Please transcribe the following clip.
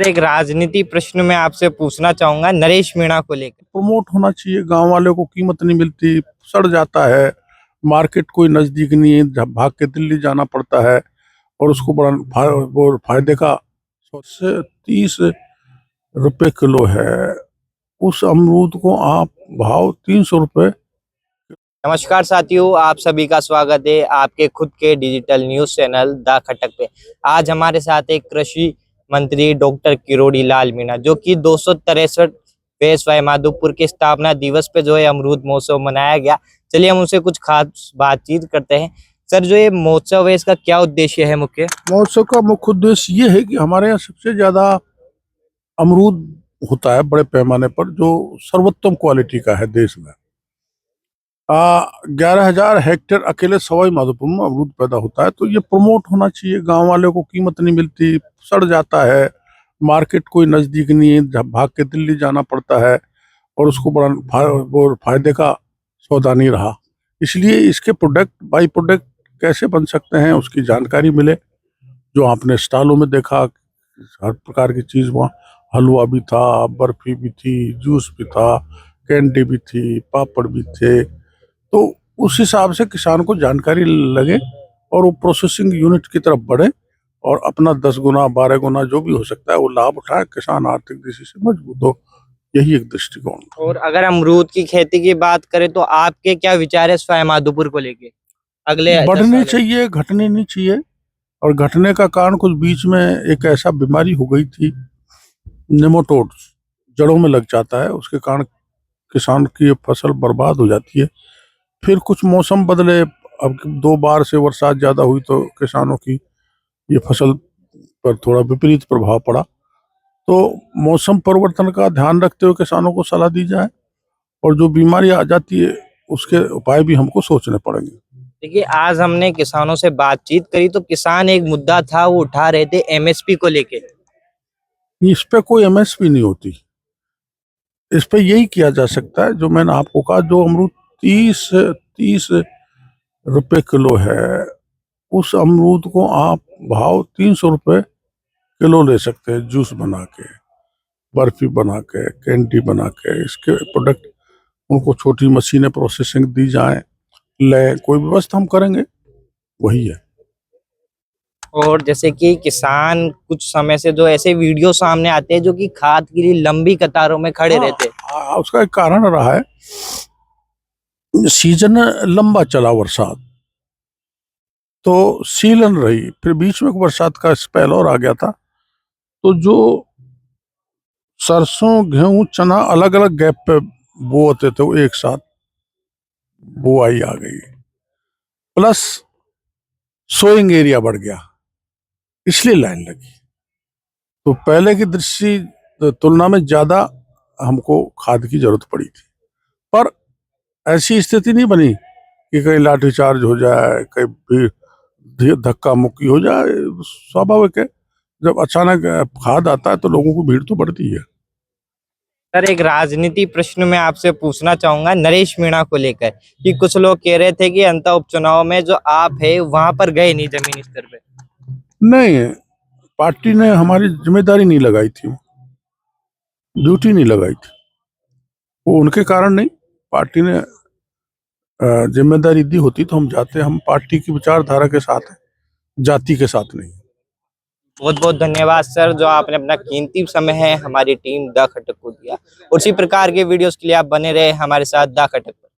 एक राजनीति प्रश्न में आपसे पूछना चाहूंगा नरेश मीणा को लेकर। प्रमोट होना चाहिए। गांव वाले को कीमत नहीं मिलती, सड़ जाता है, मार्केट कोई नजदीक नहीं है, भाग के दिल्ली जाना पड़ता है और उसको बड़ा वो फायदे का 130 रुपए किलो है। उस अमरूद को आप भाव 300 रुपए। नमस्कार साथियों, आप सभी का स्वागत है आपके खुद के डिजिटल न्यूज चैनल द खटक पे। आज हमारे साथ एक कृषि मंत्री डॉक्टर किरोड़ी लाल मीणा, जो कि 263 पेशवाई माधोपुर के स्थापना दिवस पे जो है अमरूद महोत्सव मनाया गया। चलिए हम उनसे कुछ खास बातचीत करते हैं। सर, जो ये महोत्सव है इसका क्या उद्देश्य है? मुख्य महोत्सव का मुख्य उद्देश्य ये है कि हमारे यहाँ सबसे ज्यादा अमरूद होता है बड़े पैमाने पर, जो सर्वोत्तम क्वालिटी का है देश में। 11,000 हेक्टेयर अकेले सवाई माधोपुर में अमरूद पैदा होता है। तो ये प्रमोट होना चाहिए। गांव वाले को कीमत नहीं मिलती, सड़ जाता है, मार्केट कोई नजदीक नहीं है, भाग के दिल्ली जाना पड़ता है और उसको बड़ा वो फायदे का सौदा नहीं रहा। इसलिए इसके प्रोडक्ट बाई प्रोडक्ट कैसे बन सकते हैं उसकी जानकारी मिले। जो आपने स्टॉलों में देखा, हर प्रकार की चीज़ वहाँ, हलवा भी था, बर्फी भी थी, जूस भी था, कैंडी भी थी, पापड़ भी थे। तो उस हिसाब से किसान को जानकारी लगे और वो प्रोसेसिंग यूनिट की तरफ बढ़े और अपना 10 गुना 12 गुना जो भी हो सकता है वो लाभ उठाए, किसान आर्थिक दृष्टि से मजबूत हो। यही एक दृष्टिकोण। और अगर अमरूद की खेती की बात करें तो आपके क्या विचार है सवाई माधोपुर को लेके? अगले 10 बढ़ने साल चाहिए, घटने नहीं चाहिए। और घटने का कारण कुछ बीच में एक ऐसा बीमारी हो गई थी, नेमाटोड्स जड़ों में लग जाता है, उसके कारण किसान की फसल बर्बाद हो जाती है। फिर कुछ मौसम बदले, अब 2 बार से बरसात ज्यादा हुई तो किसानों की ये फसल पर थोड़ा विपरीत प्रभाव पड़ा। तो मौसम परिवर्तन का ध्यान रखते हुए किसानों को सलाह दी जाए और जो बीमारी आ जाती है उसके उपाय भी हमको सोचने पड़ेंगे। देखिए, आज हमने किसानों से बातचीत करी तो किसान एक मुद्दा था वो उठा रहे थे एमएसपी को लेके। इस पे कोई एमएसपी नहीं होती। इस पे यही किया जा सकता है जो मैंने आपको कहा, जो अमरूद 30 रुपए किलो है, उस अमरूद को आप भाव 300 रुपए किलो ले सकते हैं। जूस बना के, बर्फी बना के, कैंडी बना के, इसके प्रोडक्ट उनको छोटी मशीनें प्रोसेसिंग दी जाए, ले कोई व्यवस्था हम करेंगे, वही है। और जैसे कि किसान कुछ समय से जो ऐसे वीडियो सामने आते हैं जो कि खाद के लिए लंबी कतारों में खड़े रहते हैं। उसका एक कारण रहा है, सीजन लंबा चला, बरसात तो सीलन रही, फिर बीच में बरसात का स्पेल और आ गया था। तो जो सरसों गेहूं चना अलग अलग गैप पे बोते थे वो एक साथ बुआई आ गई, प्लस सोइंग एरिया बढ़ गया, इसलिए लाइन लगी। तो पहले की दृष्टि तुलना में ज्यादा हमको खाद की जरूरत पड़ी थी। पर ऐसी स्थिति नहीं बनी कि कहीं लाठीचार्ज हो जाए, कहीं धक्का मुक्की हो जाए। स्वाभाविक है, जब अचानक खाद आता है तो लोगों को भीड़ तो बढ़ती है। सर, एक राजनीति प्रश्न में आपसे पूछना चाहूंगा नरेश मीणा को लेकर कि कुछ लोग कह रहे थे कि अंतः उपचुनाव में जो आप है वहां पर गए नहीं जमीनी स्तर पे। नहीं, पार्टी ने हमारी जिम्मेदारी नहीं लगाई थी, ड्यूटी नहीं लगाई थी। वो उनके कारण नहीं, पार्टी ने जिम्मेदारी दी होती तो हम जाते। हम पार्टी की विचारधारा के साथ हैं, जाति के साथ नहीं। बहुत बहुत धन्यवाद सर, जो आपने अपना कीमती समय है हमारी टीम द खटक को दिया। उसी प्रकार के वीडियोस के लिए आप बने रहे हमारे साथ द खटक पर।